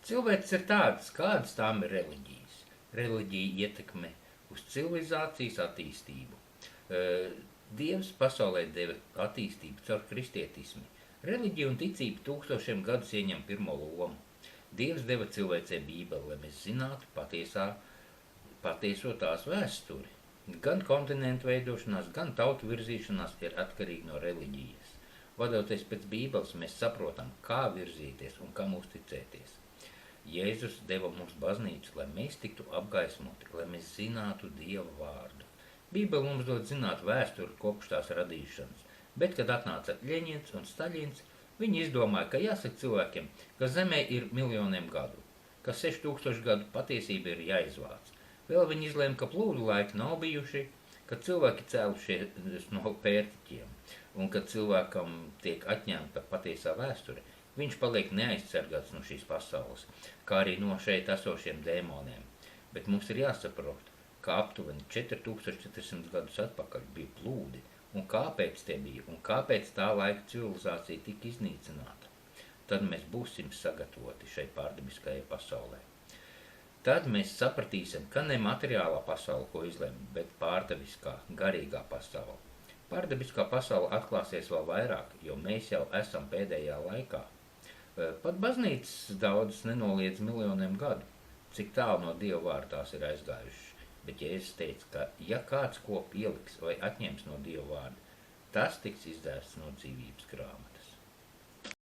Cilvēks ir tāds, kādas tām ir reliģijas. Reliģija ietekme uz civilizācijas attīstību. Dievs pasaulē deva attīstību caur kristietismi. Reliģija un ticība tūkstošiem gadus ieņem pirmo lomu. Dievs deva cilvēcei Bībeli, lai mēs zinātu patieso tās vēsturi. Gan kontinentu veidošanās, gan tautu virzīšanās ir atkarīgi no reliģijas. Vadoties pēc Bībeles, mēs saprotam, kā virzīties un kam uzticēties. Jēzus deva mums baznīcu, lai mēs tiktu apgaismoti, lai mēs zinātu Dieva vārdu. Bībele mums dod zināt vēsturi kopš tās radīšanas, bet, kad atnāca Ļeņins un Staļins, viņi izdomāja, ka jāsaka cilvēkiem, ka zemē ir miljoniem gadu, ka 6000 gadu patiesība ir jāizvāc. Vēl viņi izlēma, ka plūdu laiki nav bijuši, ka cilvēki cēlušies no pērtiķiem, un kad cilvēkam tiek atņemta patiesā vēsture, viņš paliek neaizsargāts no šīs pasaules, kā arī no šeit esošiem dēmoniem. Bet mums ir jāsaprot, ka aptuveni 4400 gadus atpakaļ bija plūdi, un kāpēc tie bija, un kāpēc tā laika civilizācija tika iznīcināta. Tad mēs būsim sagatavoti šai pārdabiskajai pasaulē. Tad mēs sapratīsim, ka ne materiālā pasaule, ko izlemj, bet pārdabiskā, garīgā pasaule. Pārdabiskā pasaule atklāsies vēl vairāk, jo mēs jau esam pēdējā laikā. Pat baznīcas daudzas nenoliedz miljoniem gadu, cik tālu no Dieva vārda tās ir aizgājušas. Bet Jēzus teica, ka ja kāds ko pieliks vai atņems no Dieva vārda, tas tiks izdēsts no dzīvības grāmatas.